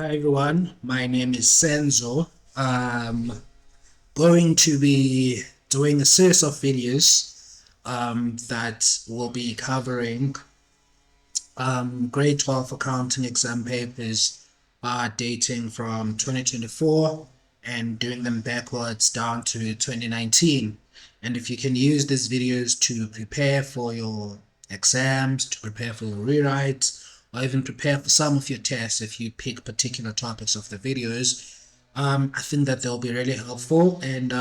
Hi everyone, my name is Senzo. I'm going to be doing a series of videos that will be covering grade 12 accounting exam papers dating from 2024 and doing them backwards down to 2019. And if you can use these videos to prepare for your exams, to prepare for your rewrites, or even prepare for some of your tests if you pick particular topics of the videos, I think that they'll be really helpful and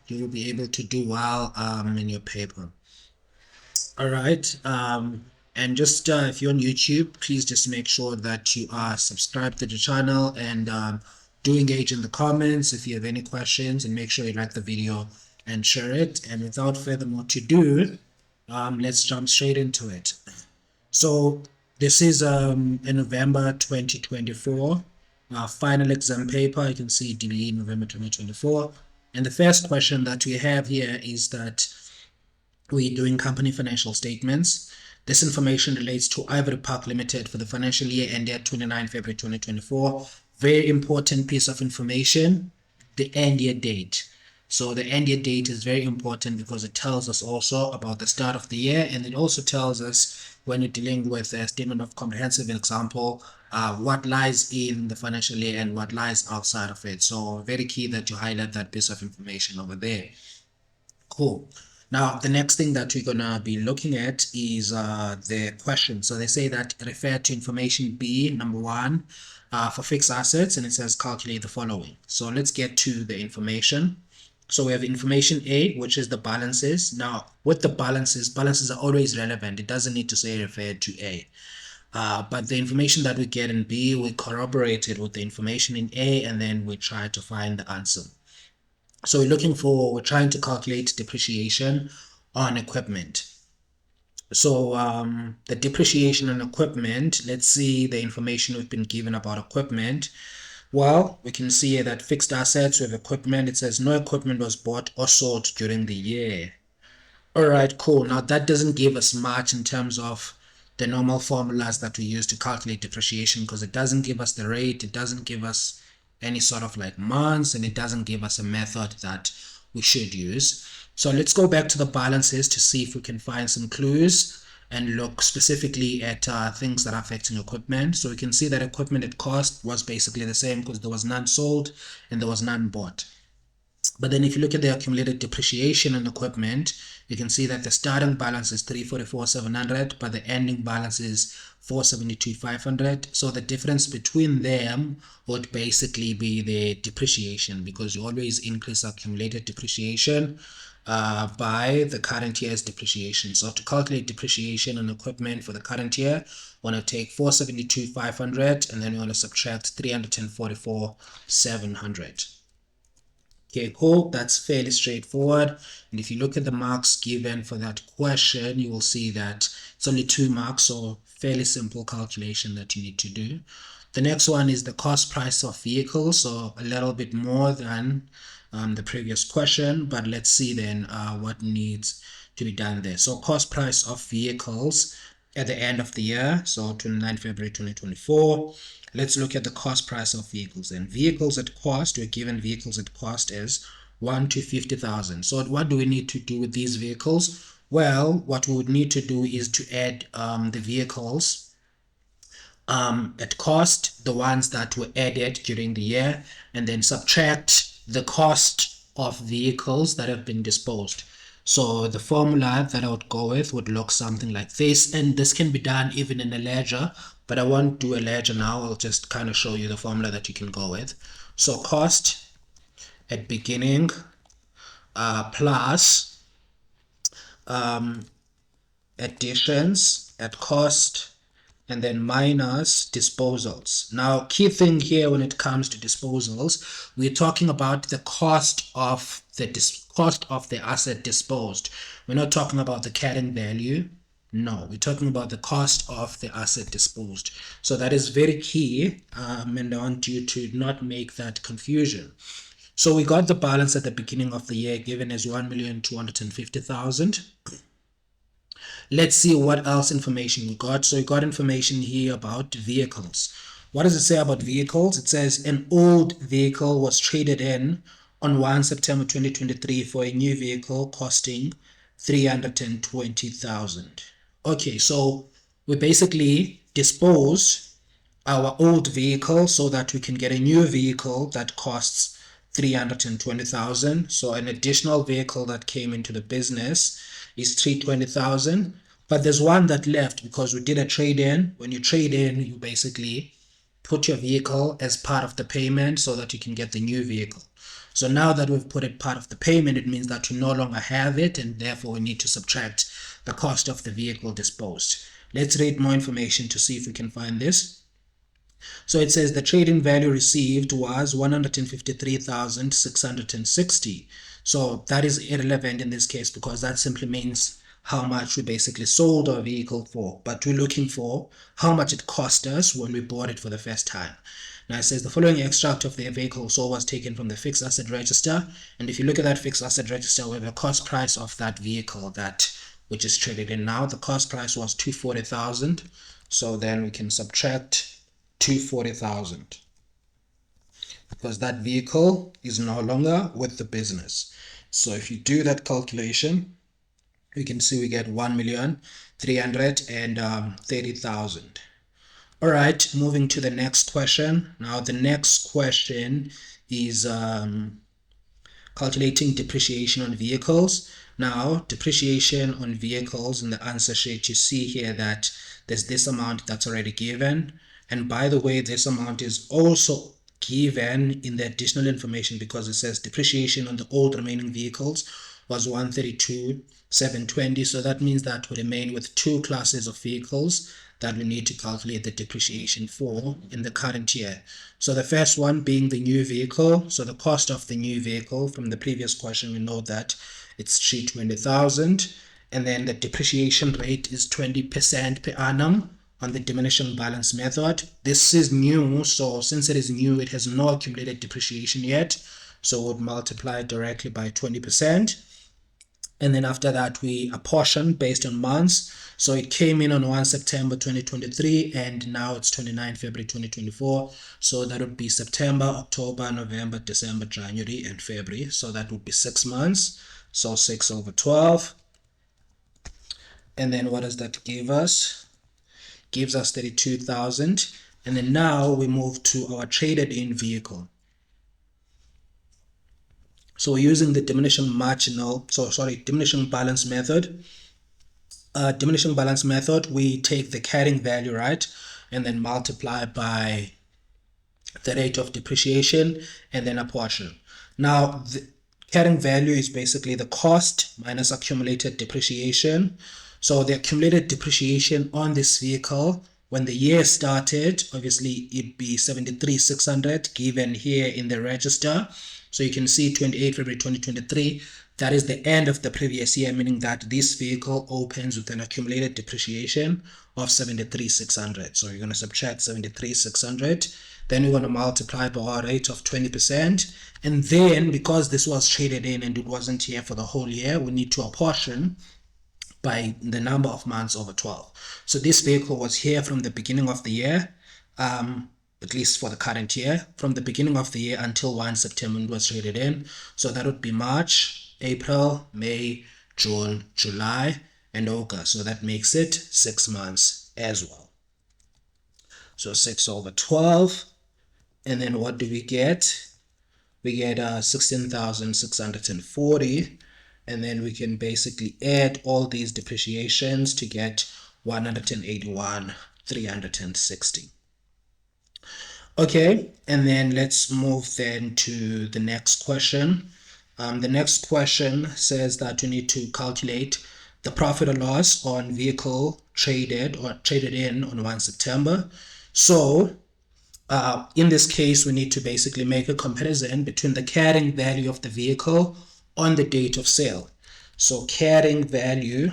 you will be able to do well in your paper. All right. And just if you're on YouTube, please just make sure that you are subscribed to the channel and do engage in the comments if you have any questions, and make sure you like the video and share it. And without further more to do, let's jump straight into it. So this is a November 2024 final exam paper. You can see DBE November 2024. And the first question that we have here is that we're doing company financial statements. This information relates to Ivory Park Limited for the financial year ended 29 February 2024. Very important piece of information, the end year date. So the end year date is very important because it tells us also about the start of the year, and it also tells us when you're dealing with a statement of comprehensive example, what lies in the financial year and what lies outside of it. So very key that you highlight that piece of information over there. Cool. Now, the next thing that we're going to be looking at is the question. So they say that refer to information B, number 1, for fixed assets, and it says calculate the following. So let's get to the information. So we have information A, which is the balances. Now, with the balances are always relevant. It doesn't need to say refer to A. But the information that we get in B, we corroborate it with the information in A, and then we try to find the answer. So we're trying to calculate depreciation on equipment. So the depreciation on equipment, let's see the information we've been given about equipment. Well, we can see that fixed assets with equipment, it says no equipment was bought or sold during the year. All right, cool. Now that doesn't give us much in terms of the normal formulas that we use to calculate depreciation, because it doesn't give us the rate, it doesn't give us any sort of like months, and it doesn't give us a method that we should use. So let's go back to the balances to see if we can find some clues and look specifically at things that are affecting equipment. So we can see that equipment at cost was basically the same because there was none sold and there was none bought. But then if you look at the accumulated depreciation on equipment, you can see that the starting balance is 344,700, but the ending balance is 472,500. So the difference between them would basically be the depreciation, because you always increase accumulated depreciation by the current year's depreciation. So to calculate depreciation on equipment for the current year, we want to take 472,500 and then we want to subtract 344,700. Okay, cool. That's fairly straightforward. And if you look at the marks given for that question, you will see that it's only 2 marks, so fairly simple calculation that you need to do. The next one is the cost price of vehicles, so a little bit more than the previous question, but let's see then what needs to be done there. So cost price of vehicles at the end of the year, so 29 February 2024. Let's look at the cost price of vehicles. And vehicles at cost, we're given vehicles at cost as 1 to 50,000. So what do we need to do with these vehicles? Well, what we would need to do is to add the vehicles at cost, the ones that were added during the year, and then subtract the cost of vehicles that have been disposed. So the formula that I would go with would look something like this, and this can be done even in a ledger, but I won't do a ledger now. I'll just kind of show you the formula that you can go with. So cost at beginning plus additions at cost, and then minus disposals. Now, key thing here when it comes to disposals, we're talking about the cost of the asset disposed. We're not talking about the carrying value. No, we're talking about the cost of the asset disposed. So that is very key, and I want you to not make that confusion. So we got the balance at the beginning of the year given as 1,250,000. Let's see what else information we got. So we got information here about vehicles. What does it say about vehicles? It says an old vehicle was traded in on 1 September 2023 for a new vehicle costing 320,000. Okay, so we basically dispose our old vehicle so that we can get a new vehicle that costs 320,000. So an additional vehicle that came into the business is 320,000. But there's one that left because we did a trade-in. When you trade in, you basically put your vehicle as part of the payment so that you can get the new vehicle. So now that we've put it part of the payment, it means that you no longer have it, and therefore we need to subtract the cost of the vehicle disposed. Let's read more information to see if we can find this. So it says the trade-in value received was 153,660. So that is irrelevant in this case because that simply means how much we basically sold our vehicle for, but we're looking for how much it cost us when we bought it for the first time. Now it says the following extract of the vehicle sold was taken from the fixed asset register, and if you look at that fixed asset register, we have a cost price of that vehicle that which is traded in now. The cost price was 240,000, so then we can subtract 240,000 because that vehicle is no longer with the business. So if you do that calculation, we can see we get 1,330,000. All right, moving to the next question. Now the next question is calculating depreciation on vehicles. Now depreciation on vehicles, in the answer sheet you see here that there's this amount that's already given, and by the way, this amount is also given in the additional information because it says depreciation on the old remaining vehicles was 132,720. So that means that we remain with two classes of vehicles that we need to calculate the depreciation for in the current year. So the first one being the new vehicle. So the cost of the new vehicle from the previous question, we know that it's 320,000, and then the depreciation rate is 20% per annum on the diminishing balance method. This is new, so since it is new, it has no accumulated depreciation yet, so we'll multiply directly by 20%. And then after that, we apportion based on months. So it came in on 1 September 2023, and now it's 29 February 2024. So that would be September, October, November, December, January, and February. So that would be 6 months. So 6 over 12. And then what does that give us? Gives us 32,000. And then now we move to our traded in vehicle. So we're using the diminishing balance method. Diminishing balance method, we take the carrying value, right, and then multiply by the rate of depreciation and then apportion. Now, the carrying value is basically the cost minus accumulated depreciation. So the accumulated depreciation on this vehicle, when the year started, obviously it'd be 73,600 given here in the register. So you can see 28 February 2023, that is the end of the previous year, meaning that this vehicle opens with an accumulated depreciation of 73,600. So you're going to subtract 73,600, then you're going to multiply by our rate of 20%. And then because this was traded in and it wasn't here for the whole year, we need to apportion by the number of months over 12. So this vehicle was here from the beginning of the year, at least for the current year, from the beginning of the year until 1 September it was traded in. So that would be March, April, May, June, July, and August. So that makes it 6 months as well. So 6 over 12. And then what do we get? We get 16,640. And then we can basically add all these depreciations to get 181,360. Okay, and then let's move then to the next question. The next question says that you need to calculate the profit or loss on vehicle traded or traded in on 1 September. So in this case, we need to basically make a comparison between the carrying value of the vehicle on the date of sale. So carrying value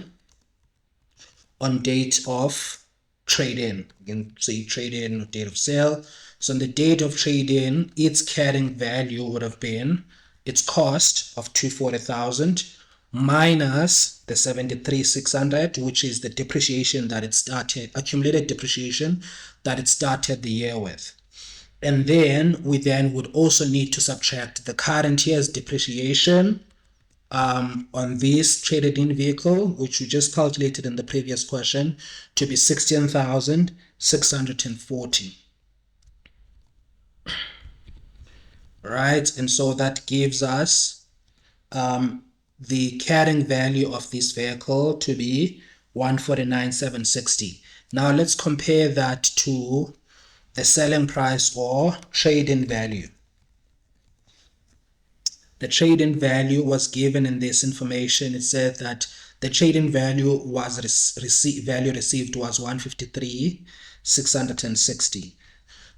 on date of trade-in. You can say trade-in or date of sale. So on the date of trade-in, its carrying value would have been its cost of 240,000 minus the 73,600, which is the depreciation that it started, accumulated depreciation that it started the year with. And then we would also need to subtract the current year's depreciation on this traded in vehicle, which we just calculated in the previous question, to be 16,640. Right, and so that gives us the carrying value of this vehicle to be 149,760. Now let's compare that to the selling price or trade-in value. The trade-in value was given in this information. It said that the trade-in value was received was 153,660.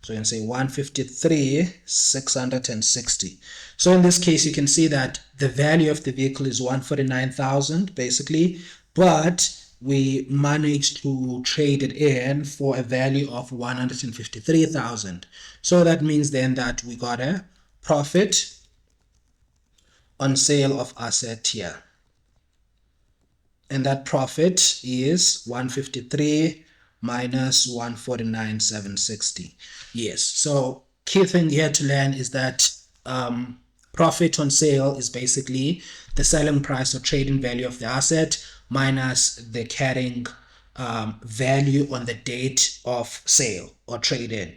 So you can say 153,660. So in this case, you can see that the value of the vehicle is 149,000 basically, but we managed to trade it in for a value of 153,000. So that means then that we got a profit on sale of asset here. And that profit is 153 minus 149,760. Yes, so key thing here to learn is that profit on sale is basically the selling price or trading value of the asset minus the carrying value on the date of sale or trade-in.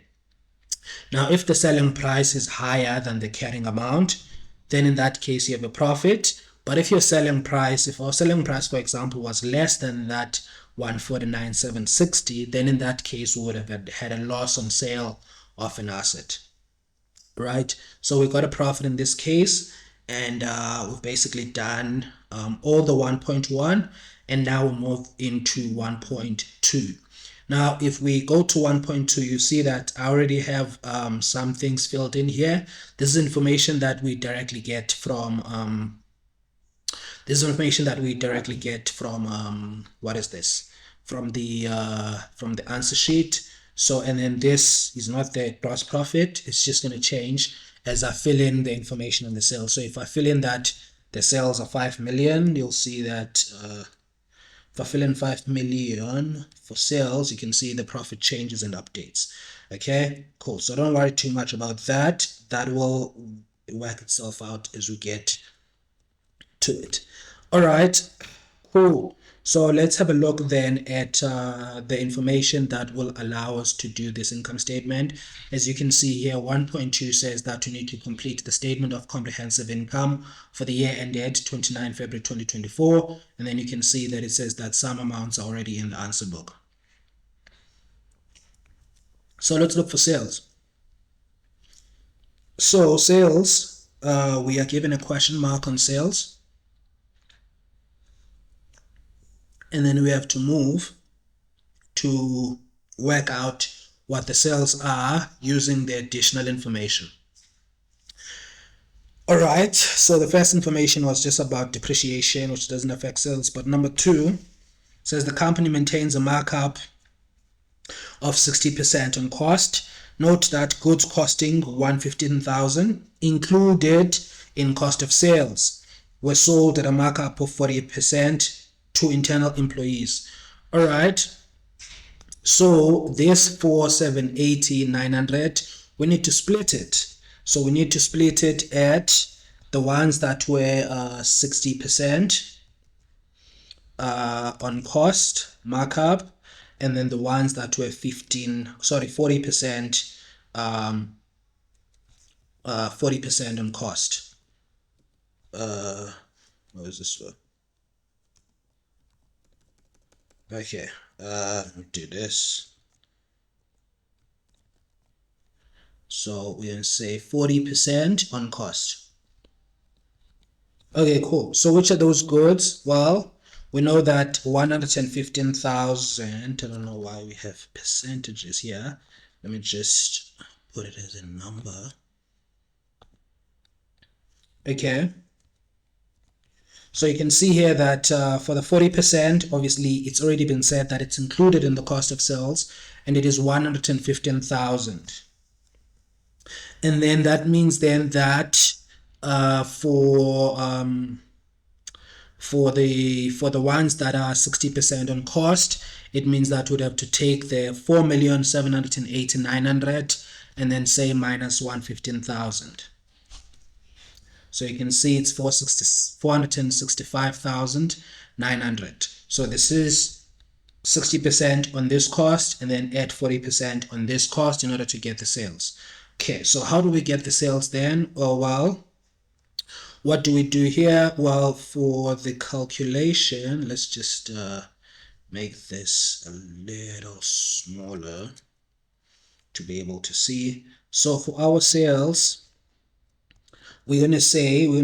Now, if the selling price is higher than the carrying amount, then in that case you have a profit. But if your selling price, if our selling price, for example, was less than that 149,760, then in that case we would have had a loss on sale of an asset, right? So we got a profit in this case, and we've basically done all the 1.1, and now we move into 1.2. Now, if we go to 1.2, you see that I already have some things filled in here. This is information that we directly get from what is this? From the answer sheet. So, and then this is not the gross profit. It's just going to change as I fill in the information on the sales. So if I fill in that the sales are 5 million, you'll see that if I fill in 5 million for sales, you can see the profit changes and updates. Okay, cool. So don't worry too much about that. That will work itself out as we get to it. All right, cool. So let's have a look then at the information that will allow us to do this income statement. As you can see here, 1.2 says that we need to complete the statement of comprehensive income for the year ended 29 February 2024. And then you can see that it says that some amounts are already in the answer book. So let's look for sales. So sales, we are given a question mark on sales. And then we have to move to work out what the sales are using the additional information. All right, so the first information was just about depreciation, which doesn't affect sales. But number 2 says the company maintains a markup of 60% on cost. Note that goods costing 115,000 included in cost of sales were sold at a markup of 40% to internal employees. All right, so this 4,780, 900, we need to split it. So we need to split it at the ones that were 60% on cost markup, and then the ones that were 40% 40% on cost. What is this one? Okay, let me do this. So we can say 40% on cost. Okay, cool. So which are those goods? Well, we know that 115,000, I don't know why we have percentages here. Let me just put it as a number. Okay. So you can see here that for the 40%, obviously it's already been said that it's included in the cost of sales, and it is 115,000. And then that means then that for For the ones that are 60% on cost, it means that we'd have to take the 4,780,900 and then say minus 115,000. So you can see it's 465,900. So this is 60% on this cost and then add 40% on this cost in order to get the sales. Okay, so how do we get the sales then? Oh, well, what do we do here? Well, for the calculation, let's just make this a little smaller to be able to see. So for our sales, we're going to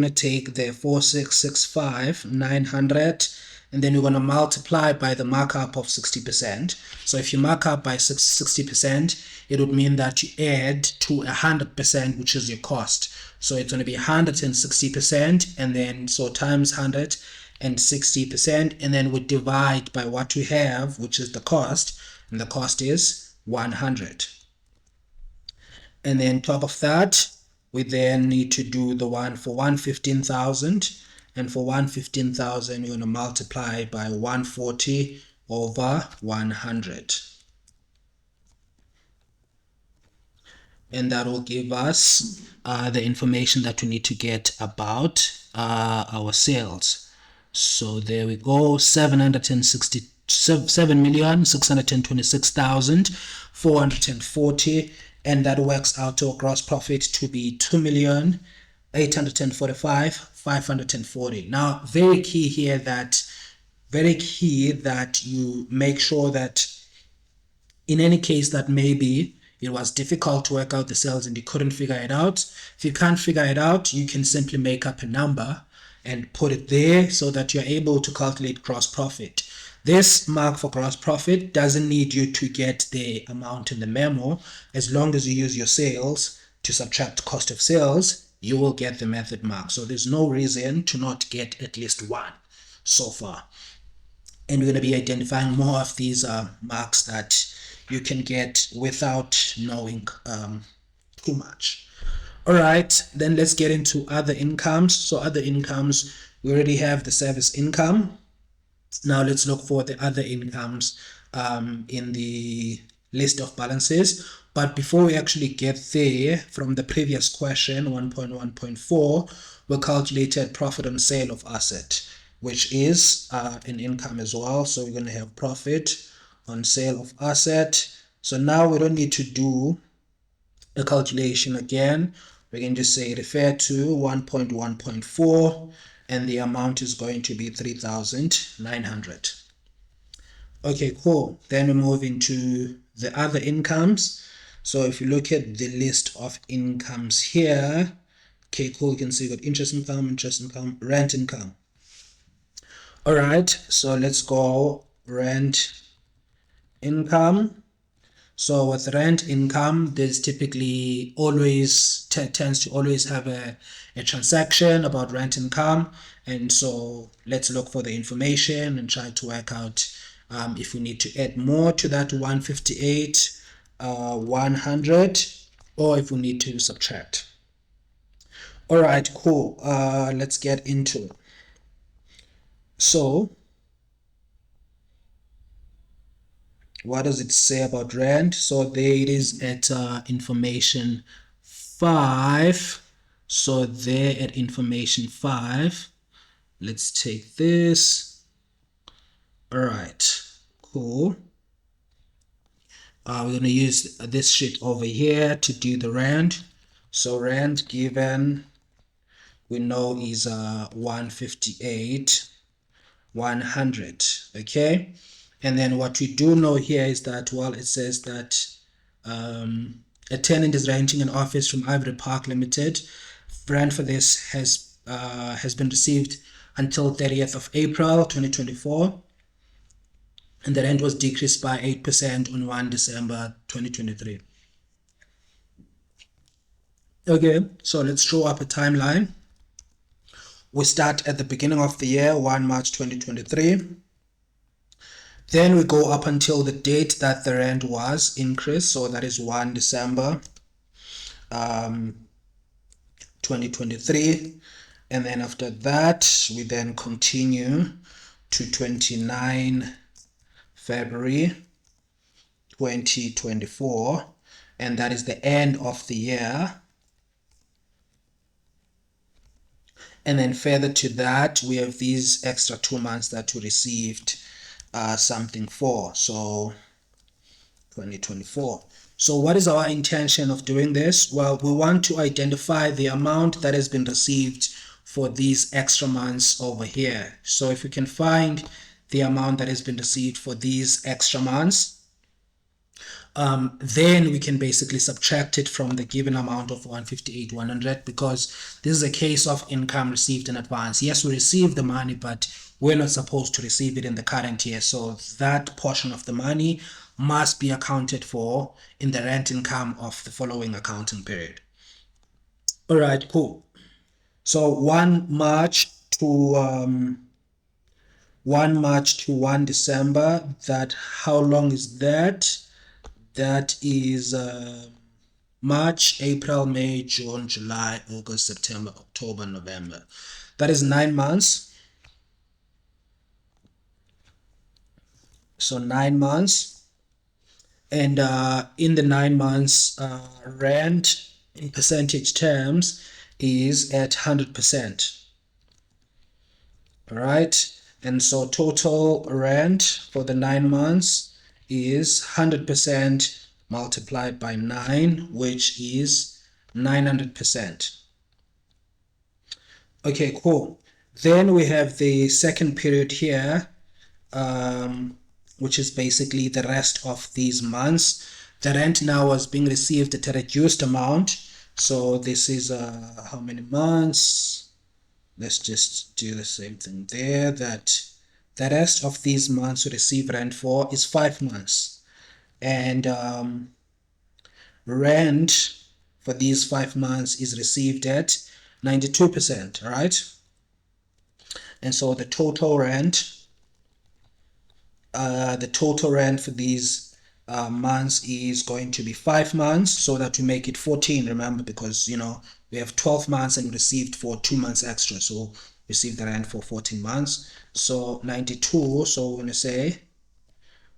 take the 4,665,900 and then we're going to multiply by the markup of 60%. So if you mark up by 60%, it would mean that you add to 100%, which is your cost. So it's going to be 160%, and then so times 160%, and then we divide by what we have, which is the cost, and the cost is 100. And then top of that, we then need to do the one for 115,000, and for 115,000 you're going to multiply by 140 over 100, and that will give us the information that we need to get about our sales. So there we go, 7,626,440, and that works out to a gross profit to be 2,845,540. Now, very key that you make sure that in any case that maybe it was difficult to work out the sales and you couldn't figure it out, if you can't figure it out, you can simply make up a number and put it there so that you're able to calculate gross profit. This mark for gross profit doesn't need you to get the amount in the memo. As long as you use your sales to subtract cost of sales, you will get the method mark. So there's no reason to not get at least one so far. And we're going to be identifying more of these marks that you can get without knowing too much. All right, then let's get into other incomes. So other incomes, we already have the service income. Now let's look for the other incomes in the list of balances. But before we actually get there, from the previous question, 1.1.4, we calculated profit on sale of asset, which is an income as well. So we're going to have profit on sale of asset. So now we don't need to do a calculation again. We can just say refer to 1.1.4, and the amount is going to be 3,900. Okay, cool. Then we move into the other incomes. So if you look at the list of incomes here, okay, cool, you can see we got interest income, rent income. All right, so let's go rent income. So with rent income, there's typically always tends to always have a transaction about rent income, and so let's look for the information and try to work out if we need to add more to that 158 100, or if we need to subtract. All right, cool. Let's get into it. So what does it say about rent? So there it is at information 5. So there at information 5, let's take this. All right, cool. We're going to use this sheet over here to do the rent. So rent given, we know, is 158 100. Okay. And then what we do know here is that, well, it says that a tenant is renting an office from Ivory Park Limited. Rent for this has been received until 30th of April 2024. And the rent was decreased by 8% on 1 December 2023. Okay, so let's draw up a timeline. We start at the beginning of the year, 1 March 2023. Then we go up until the date that the rent was increased, so that is 1 December 2023. And then after that, we then continue to 29 February 2024, and that is the end of the year. And then further to that, we have these extra 2 months that we received something for. So 2024. So what is our intention of doing this? Well, we want to identify the amount that has been received for these extra months over here. So if we can find the amount that has been received for these extra months, then we can basically subtract it from the given amount of 158,100, because this is a case of income received in advance. Yes, we received the money, but we're not supposed to receive it in the current year. So that portion of the money must be accounted for in the rent income of the following accounting period. All right, cool. So 1 March to 1 December, that how long is that? That is March, April, May, June, July, August, September, October, November. That is 9 months. So 9 months. And in the 9 months, rent in percentage terms is at 100%. All right. And so total rent for the 9 months is 100% multiplied by 9, which is 900%. Okay, cool. Then we have the second period here, which is basically the rest of these months. The rent now was being received at a reduced amount. So this is how many months? Let's just do the same thing there, that the rest of these months we receive rent for is 5 months. And rent for these 5 months is received at 92%, right? And so the total rent for these months is going to be 5 months, so that we make it 14. Remember, because we have 12 months and received for 2 months extra, so received the rent for 14 months. So 92, so we're going to say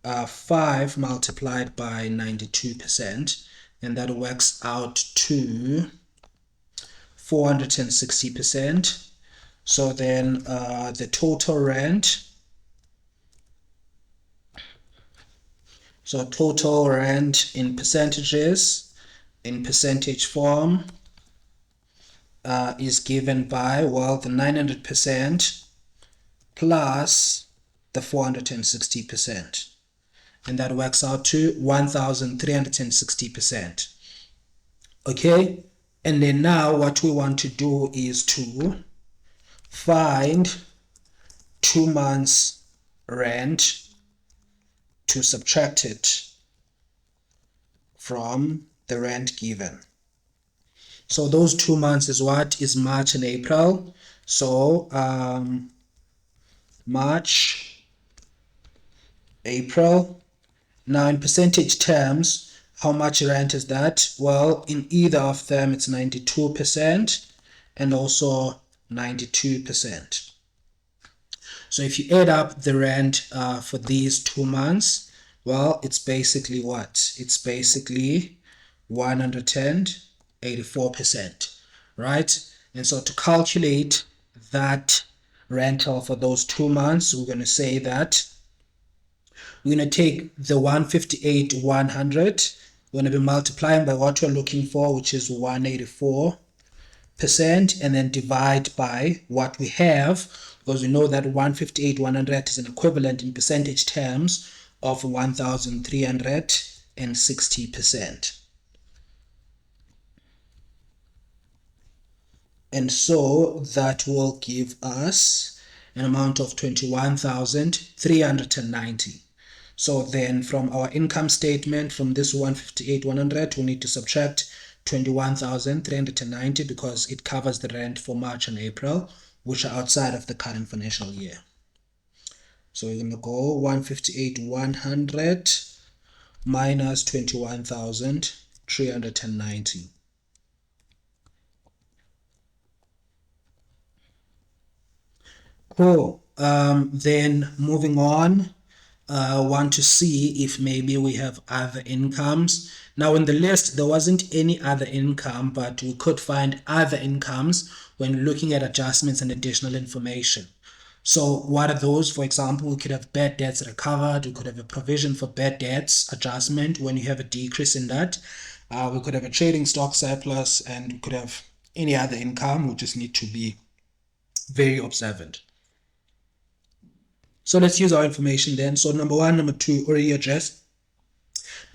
5 multiplied by 92%, and that works out to 460%. So then the total rent, in percentages, in percentage form, is given by, well, the 900% plus the 460%. And that works out to 1,360%. Okay? And then now what we want to do is to find 2 months rent, to subtract it from the rent given. So those 2 months is what? Is March and April. So March, April. Now in percentage terms, how much rent is that? Well, in either of them it's 92% and also 92%. So if you add up the rent for these 2 months, well, it's basically what? It's basically 184%, right? And so to calculate that rental for those 2 months, we're going to say that we're going to take the 158,100, we're going to be multiplying by what we're looking for, which is 184%, and then divide by what we have, because we know that 158,100 is an equivalent in percentage terms of 1,360%. And so that will give us an amount of 21,390. So then from our income statement, from this 158,100, we need to subtract 21,390 because it covers the rent for March and April, which are outside of the current financial year. So we're going to go 158,100 minus 21,390. Cool. Then moving on, want to see if maybe we have other incomes. Now in the list, there wasn't any other income, but we could find other incomes when looking at adjustments and additional information. So what are those? For example, we could have bad debts recovered. We could have a provision for bad debts adjustment when you have a decrease in that. We could have a trading stock surplus, and we could have any other income. We just need to be very observant. So let's use our information then. So number one, number two, already addressed.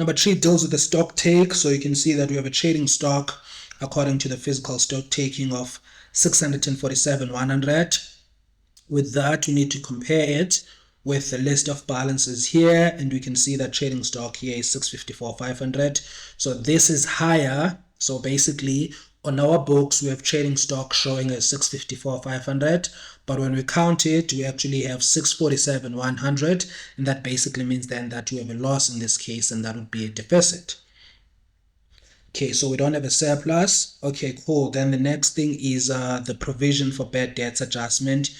Number three deals with the stock take. So you can see that we have a trading stock according to the physical stock taking of 647,100. With that, we need to compare it with the list of balances here, and we can see that trading stock here is 654,500. So this is higher. So basically, on our books, we have trading stock showing as 654,500, but when we count it, we actually have 647,100, and that basically means then that we have a loss in this case, and that would be a deficit. Okay, so we don't have a surplus. Okay, cool. Then the next thing is the provision for bad debts adjustment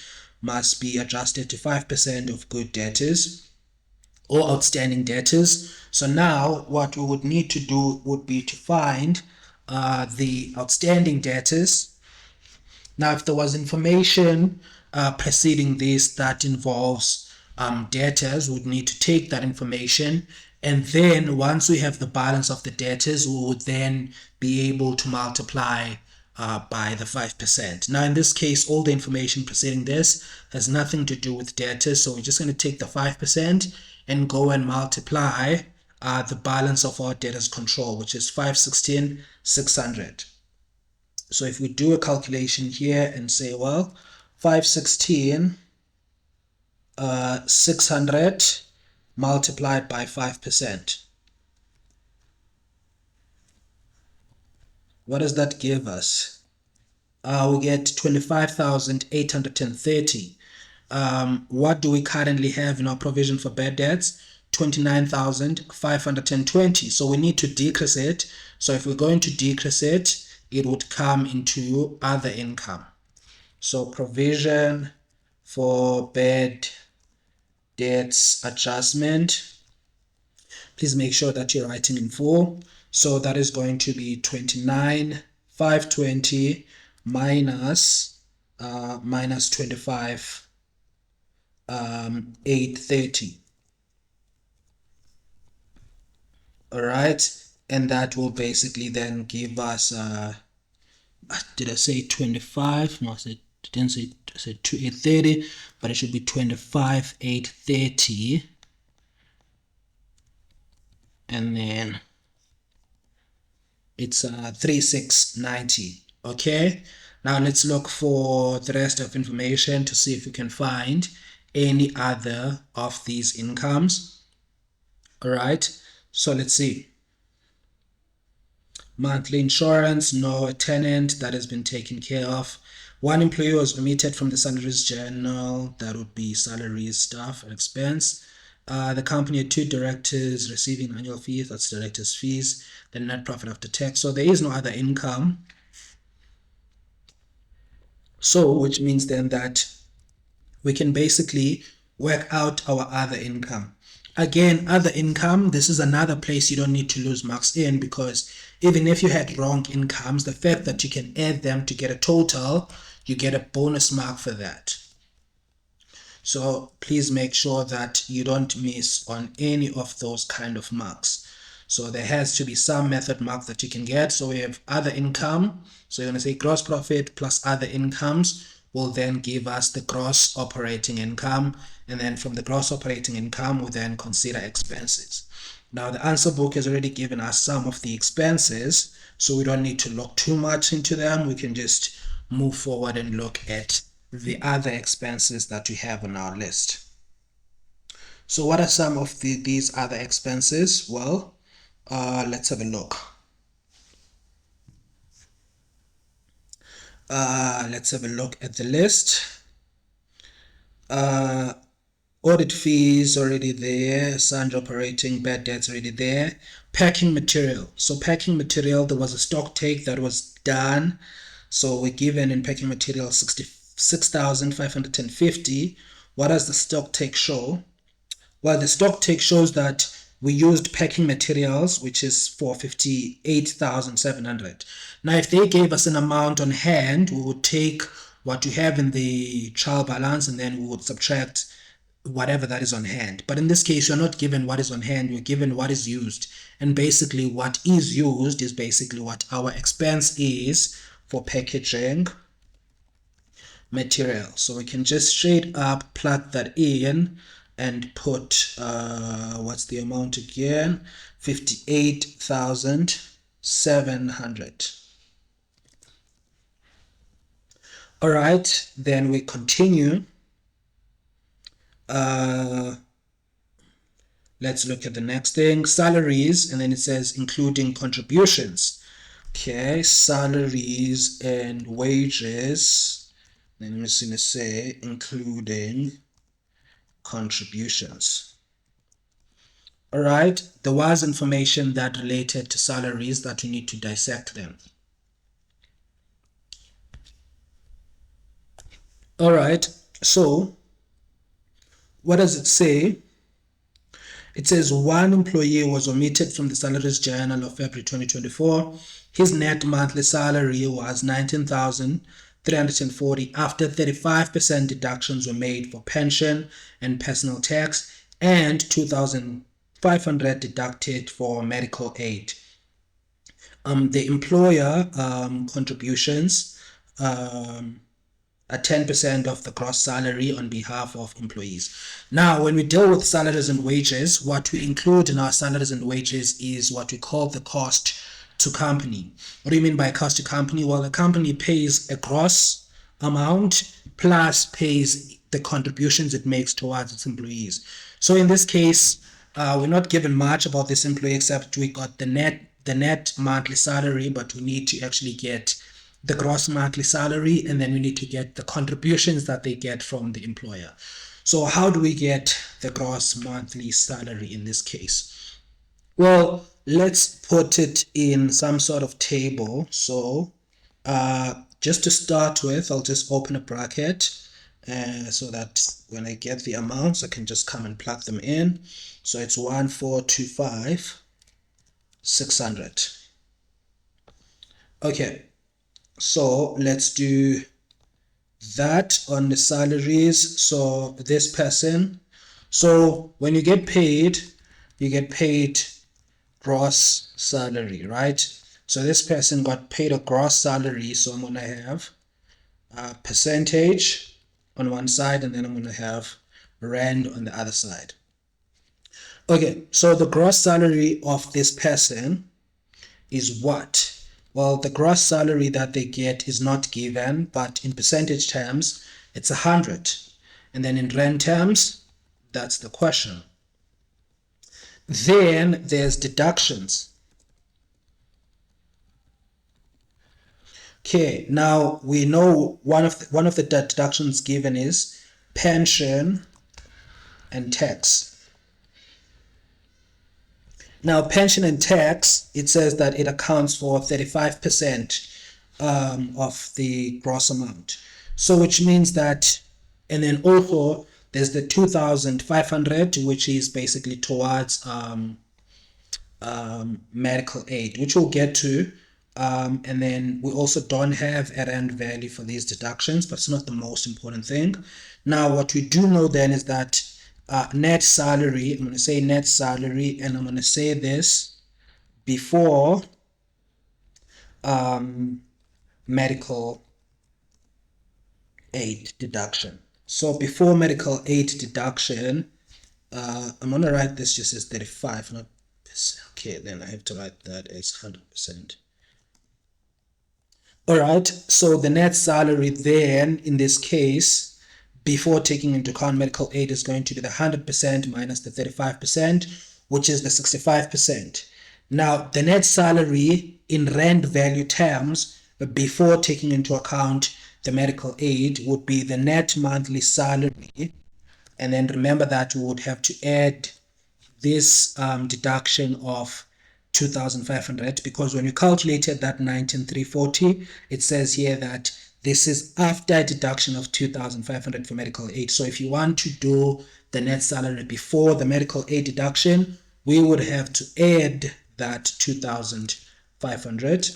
must be adjusted to 5% of good debtors or outstanding debtors. So now what we would need to do would be to find the outstanding debtors. Now, if there was information preceding this that involves debtors, we would need to take that information, and then once we have the balance of the debtors, we would then be able to multiply by the 5%. Now, in this case, all the information preceding this has nothing to do with debtors, so we're just going to take the 5% and go and multiply the balance of our debtors control, which is 516,600. So if we do a calculation here and say, well, 516,600 multiplied by 5%. What does that give us? We get 25,830. What do we currently have in our provision for bad debts? 29,520. So we need to decrease it. So if we're going to decrease it, it would come into other income. So provision for bad debts adjustment. Please make sure that you're writing in full. So that is going to be 29,520 minus 25,830. All right, and that will basically then give us did I say 25? No, I didn't say, I said 830, but it should be 25,830, and then it's 3690. Okay, now let's look for the rest of information to see if we can find any other of these incomes. All right, so let's see. Monthly insurance, no. A tenant, that has been taken care of. One employee was omitted from the salaries journal, that would be salaries, staff, and expense. The company had 2 directors receiving annual fees, that's directors' fees, the net profit after tax. So there is no other income. So, which means then that we can basically work out our other income. Again, other income, this is another place you don't need to lose marks in, because even if you had wrong incomes, the fact that you can add them to get a total, you get a bonus mark for that. So please make sure that you don't miss on any of those kind of marks. So there has to be some method mark that you can get. So we have other income. So you're going to say gross profit plus other incomes will then give us the gross operating income. And then from the gross operating income, we then consider expenses. Now the answer book has already given us some of the expenses, so we don't need to look too much into them. We can just move forward and look at the other expenses that we have on our list. So what are some of these other expenses? Well, let's have a look. Let's have a look at the list. Audit fees already there, Sandra operating, bad debts already there. Packing material. So packing material, there was a stock take that was done. So we're given in packing material 6,550. What does the stock take show? Well, the stock take shows that we used packing materials, which is for 58,700. Now, if they gave us an amount on hand, we would take what you have in the trial balance and then we would subtract whatever that is on hand. But in this case, you're not given what is on hand, you're given what is used. And basically what is used is basically what our expense is for packaging material. So we can just straight up plug that in and put what's the amount again? 58,700. All right, then we continue. Let's look at the next thing, salaries, and then it says including contributions. Okay, salaries and wages. Then I'm just going to say including contributions. All right, there was information that related to salaries that we need to dissect them. All right, so what does it say? It says one employee was omitted from the salaries journal of February 2024. His net monthly salary was 19,340 after 35% deductions were made for pension and personal tax and 2,500 deducted for medical aid. The employer contributions at 10% of the gross salary on behalf of employees. Now, when we deal with salaries and wages, what we include in our salaries and wages is what we call the cost to company. What do you mean by cost to company? Well, the company pays a gross amount plus pays the contributions it makes towards its employees. So in this case, we're not given much about this employee except we got the net monthly salary, but we need to actually get the gross monthly salary, and then we need to get the contributions that they get from the employer. So how do we get the gross monthly salary in this case? Well, let's put it in some sort of table. So just to start with, I'll just open a bracket so that when I get the amounts, I can just come and plug them in. So it's 1,425,600. Okay. So let's do that on the salaries. So this person, so when you get paid gross salary, right? So this person got paid a gross salary. So I'm going to have a percentage on one side and then I'm going to have rand on the other side. Okay, so the gross salary of this person is what? Well, the gross salary that they get is not given, but in percentage terms, it's 100. And then in rand terms, that's the question. Then there's deductions. Okay, now we know one of the deductions given is pension and tax. Now, pension and tax, it says that it accounts for 35% of the gross amount. So which means that, and then also there's the 2,500, which is basically towards medical aid, which we'll get to. And then we also don't have a rand value for these deductions, but it's not the most important thing. Now, what we do know then is that net salary, I'm going to say net salary, and I'm going to say this before medical aid deduction. So before medical aid deduction, I'm going to write this just as 35, not percent. Okay, then I have to write that as 100%. All right, so the net salary then, in this case, before taking into account medical aid, is going to be the 100% minus the 35%, which is the 65%. Now, the net salary in rand value terms, before taking into account the medical aid, would be the net monthly salary. And then remember that we would have to add this deduction of 2,500, because when you calculated that 19,340, it says here that This is after a deduction of 2,500 for medical aid. So if you want to do the net salary before the medical aid deduction, we would have to add that 2,500.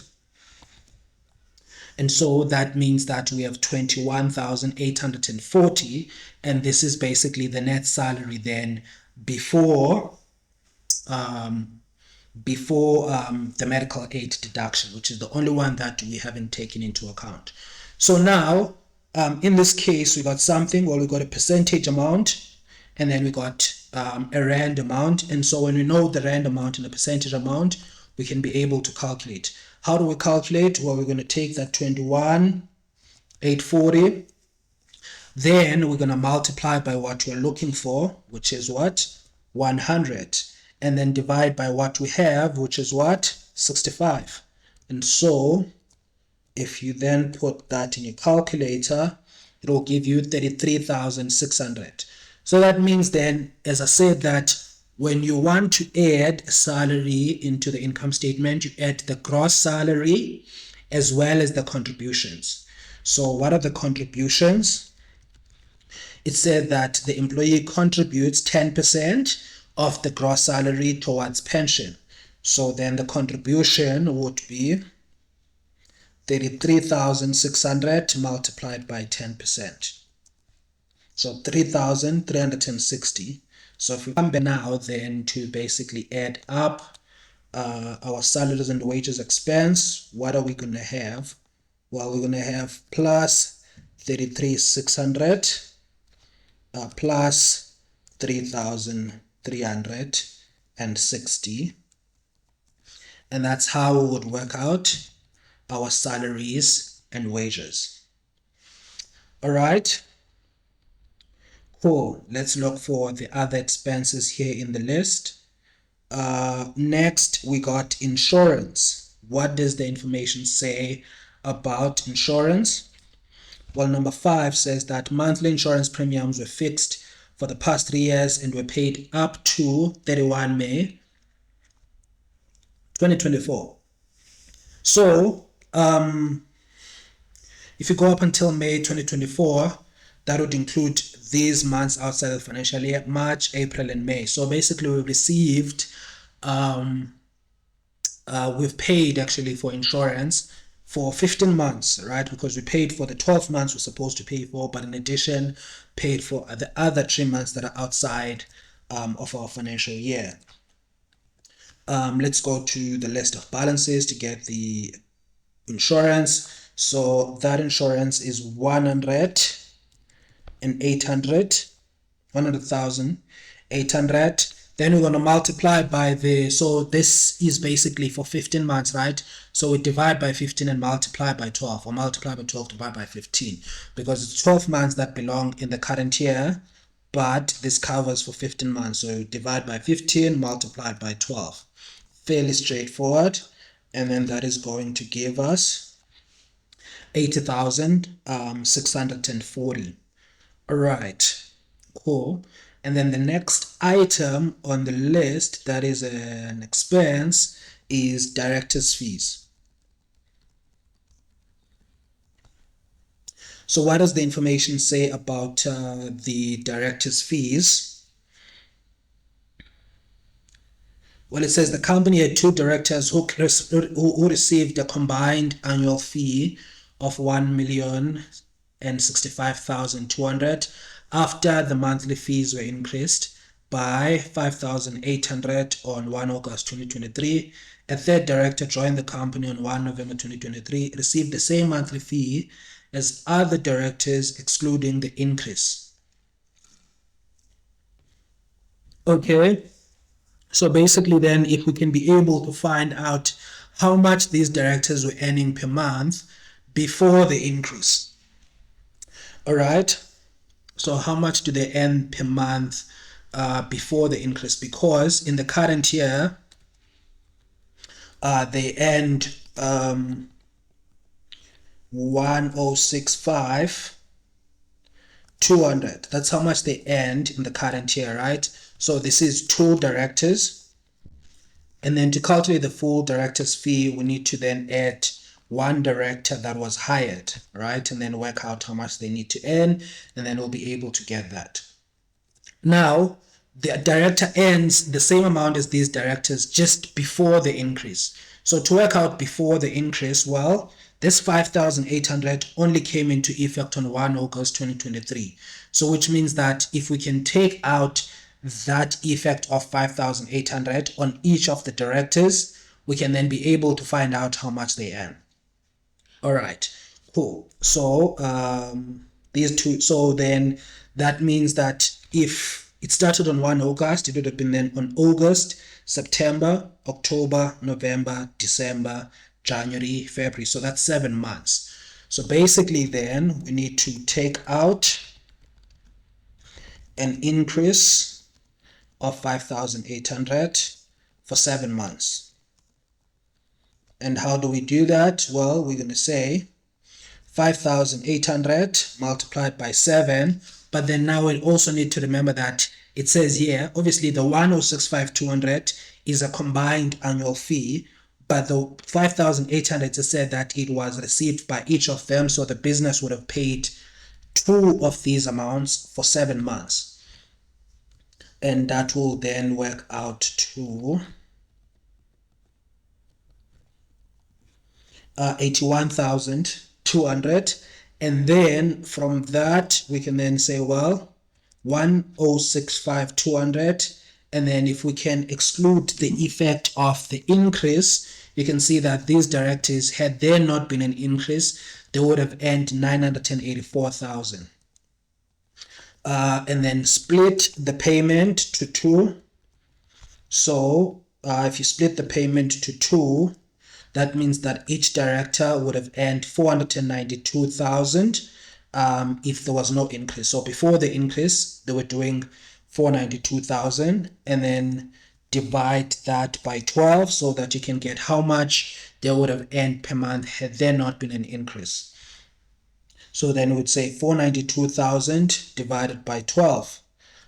And so that means that we have 21,840, and this is basically the net salary then before the medical aid deduction, which is the only one that we haven't taken into account. So now, in this case, we got something, well, we got a percentage amount, and then we got a rand amount. And so when we know the rand amount and the percentage amount, we can be able to calculate. How do we calculate? Well, we're going to take that 21,840. Then we're going to multiply by what we're looking for, which is what? 100. And then divide by what we have, which is what? 65. And so if you then put that in your calculator, it will give you 33,600. So that means then, as I said, that when you want to add a salary into the income statement, you add the gross salary as well as the contributions. So what are the contributions? It said that the employee contributes 10% of the gross salary towards pension. So then the contribution would be 33,600 multiplied by 10%. So 3,360. So if we come back now then to basically add up our salaries and wages expense, what are we going to have? Well, we're going to have plus 33,600 plus 3,360. And that's how we would work out our salaries and wages. All right. Cool. Let's look for the other expenses here in the list. Next, we got insurance. What does the information say about insurance? Well, number 5 says that monthly insurance premiums were fixed for the past 3 years and were paid up to 31 May 2024. So, if you go up until May 2024, that would include these months outside the financial year, March, April, and May. So basically we've received, we've paid actually for insurance for 15 months, right? Because we paid for the 12 months we're supposed to pay for, but in addition, paid for the other 3 months that are outside of our financial year. Let's go to the list of balances to get the insurance. So that insurance is 100,800. Then we're going to multiply by so this is basically for 15 months, right? So we divide by 15 and multiply by 12, or multiply by 12, divide by 15, because it's 12 months that belong in the current year, but this covers for 15 months. So divide by 15, multiply by 12. Fairly straightforward. And then that is going to give us 80,640. All right, cool. And then the next item on the list that is an expense is director's fees. So what does the information say about the director's fees? Well, it says the company had 2 directors who received a combined annual fee of 1,065,200 after the monthly fees were increased by 5,800 on 1 August 2023. A third director joined the company on 1 November 2023, received the same monthly fee as other directors, excluding the increase. Okay. So basically then, if we can be able to find out how much these directors were earning per month before the increase. All right. So how much do they earn per month before the increase? Because in the current year, they earned 1,065,200. That's how much they earned in the current year, right? So this is 2 directors. And then to calculate the full director's fee, we need to then add one director that was hired, right? And then work out how much they need to earn, and then we'll be able to get that. Now, the director earns the same amount as these directors just before the increase. So to work out before the increase, well, this 5,800 only came into effect on 1 August 2023. So which means that if we can take out that effect of 5,800 on each of the directors, we can then be able to find out how much they earn. All right, cool. So these two, so then that means that if it started on 1 August, it would have been then on August, September, October, November, December, January, February. So that's 7 months. So basically then we need to take out an increase of 5,800 for 7 months. And how do we do that? Well, we're going to say 5,800 multiplied by 7, but then now we also need to remember that it says here, obviously the 106,200 is a combined annual fee, but the 5,800 just said that it was received by each of them, so the business would have paid 2 of these amounts for 7 months. And that will then work out to 81,200, and then from that we can then say, well, 106,200, and then if we can exclude the effect of the increase, you can see that these directors, had there not been an increase, they would have earned 984,000. And then split the payment to 2. So if you split the payment to 2, that means that each director would have earned 492,000 if there was no increase. So before the increase, they were doing 492,000, and then divide that by 12 so that you can get how much they would have earned per month had there not been an increase. So then we would say 492,000 divided by 12,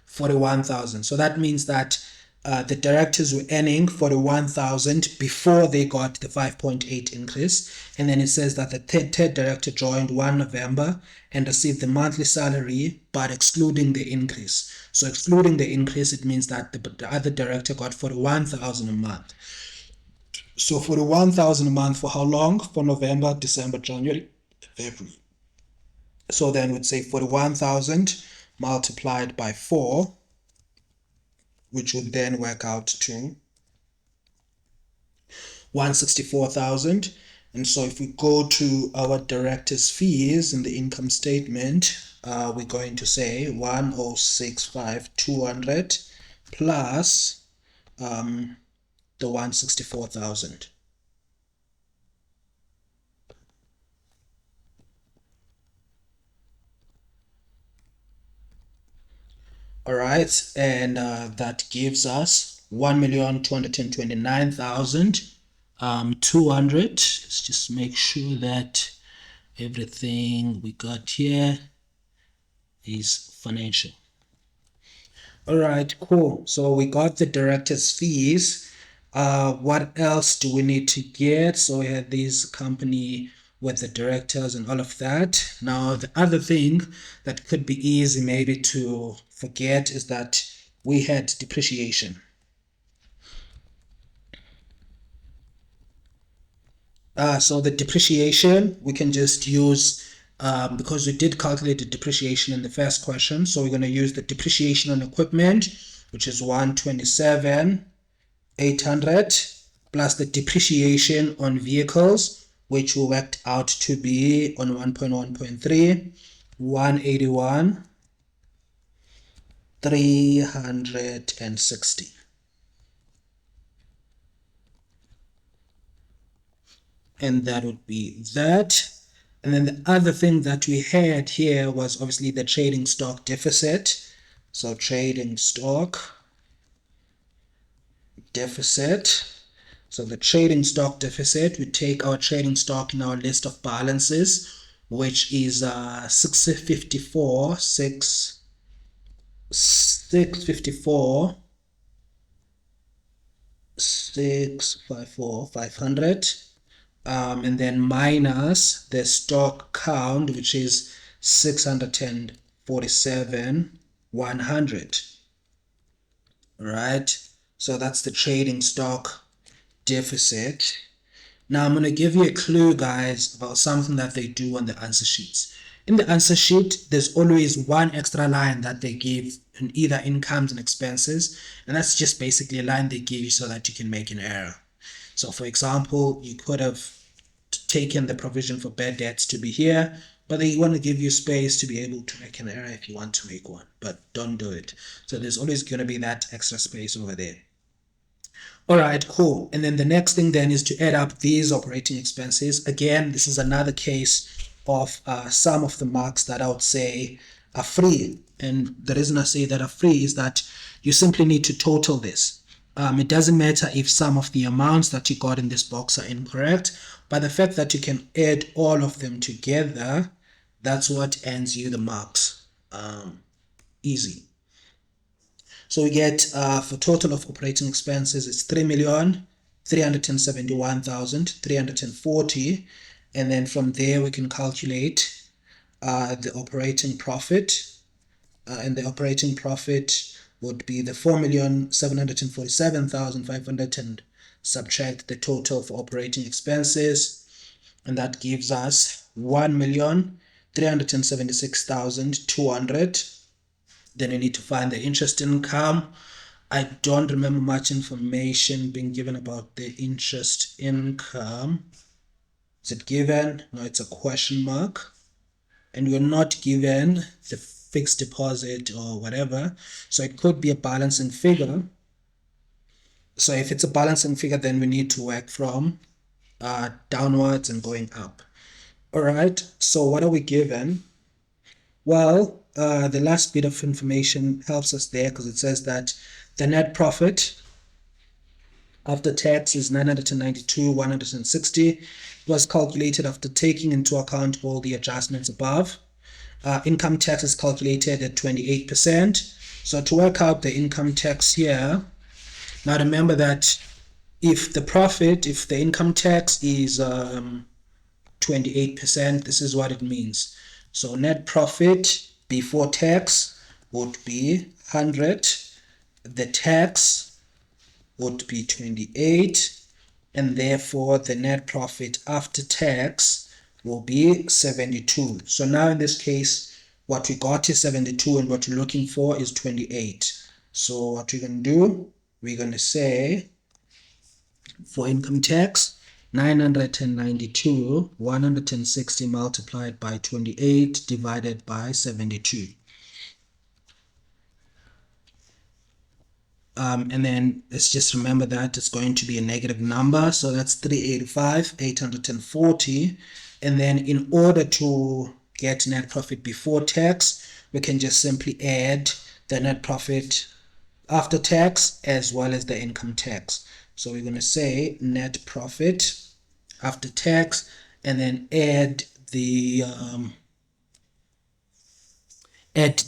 41,000. So that means that the directors were earning 41,000 before they got the 5.8 increase. And then it says that the third director joined 1 November and received the monthly salary, but excluding the increase. So excluding the increase, it means that the other director got 41,000 a month. So 41,000 a month for how long? For November, December, January, February. So then we'd say 41,000 multiplied by 4, which would then work out to 164,000. And so if we go to our director's fees in the income statement, we're going to say 106,200 plus the 164,000. All right, and that gives us 1,229,200. Let's just make sure that everything we got here is financial. All right, cool. So we got the director's fees. What else do we need to get? So we had this company with the directors and all of that. Now, the other thing that could be easy maybe to forget is that we had depreciation. So the depreciation, we can just use, because we did calculate the depreciation in the first question, so we're going to use the depreciation on equipment, which is 127,800, plus the depreciation on vehicles, which will work out to be on 1.1.3, 181,360. And that would be that. And then the other thing that we had here was obviously the trading stock deficit. So trading stock deficit. So the trading stock deficit, we take our trading stock in our list of balances, which is 654, 500. and then minus the stock count, which is 647,100. Right? So that's the trading stock deficit. Now I'm going to give you a clue, guys, about something that they do on the answer sheets. In the answer sheet, there's always one extra line that they give in either incomes and expenses, and that's just basically a line they give you so that you can make an error. So for example, you could have taken the provision for bad debts to be here, but they want to give you space to be able to make an error if you want to make one, but don't do it. So there's always going to be that extra space over there. All right, cool. And then the next thing then is to add up these operating expenses. Again, this is another case of some of the marks that I would say are free. And the reason I say that are free is that you simply need to total this. It doesn't matter if some of the amounts that you got in this box are incorrect, but the fact that you can add all of them together, that's what earns you the marks. Easy. So we get for total of operating expenses, it's 3,371,340. And then from there, we can calculate the operating profit. And the operating profit would be the 4,747,500 and subtract the total for operating expenses. And that gives us 1,376,200. Then you need to find the interest income. I don't remember much information being given about the interest income. Is it given? No, it's a question mark. And we're not given the fixed deposit or whatever. So it could be a balancing figure. So if it's a balancing figure, then we need to work from downwards and going up. All right, so what are we given? Well, the last bit of information helps us there because it says that the net profit after tax is 992,160. It was calculated after taking into account all the adjustments above. Income tax is calculated at 28%. So to work out the income tax here, now remember that if the income tax is 28%, this is what it means. So net profit before tax would be 100, the tax would be 28, and therefore the net profit after tax will be 72. So now in this case, what we got is 72 and what we're looking for is 28. So what we're going to do, we're going to say for income tax, 992,160 multiplied by 28 divided by 72. And then let's just remember that it's going to be a negative number. So that's 385,840. And then in order to get net profit before tax, we can just simply add the net profit after tax as well as the income tax. So we're going to say net profit after tax and then add the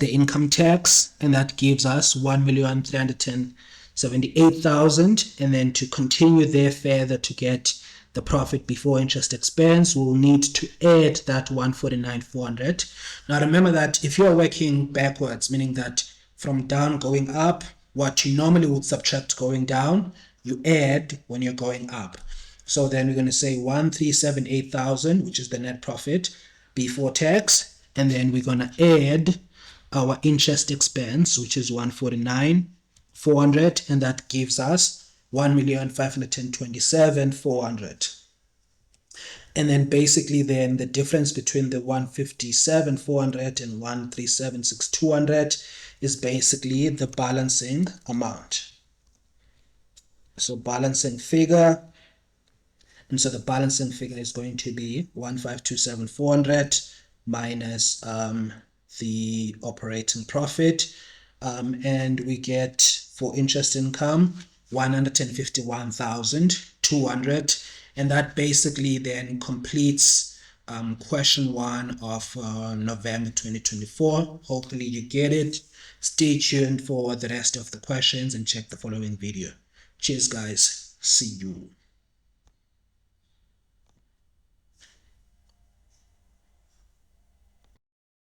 income tax, and that gives us 1,378,000. And then to continue there further to get the profit before interest expense, we'll need to add that 149,400. Now remember that if you're working backwards, meaning that from down going up, what you normally would subtract going down, you add when you're going up. So then we're going to say 1,378,000, which is the net profit before tax, and then we're going to add our interest expense, which is 149,400, and that gives us 1,527,400. And then basically then the difference between the 157,400 and 137,6,200 is basically the balancing amount. So balancing figure, and so the balancing figure is going to be 1,527,400 minus the operating profit, and we get for interest income 151,200, and that basically then completes question 1 of November 2024. Hopefully you get it. Stay tuned for the rest of the questions and check the following video. Cheers guys, see you.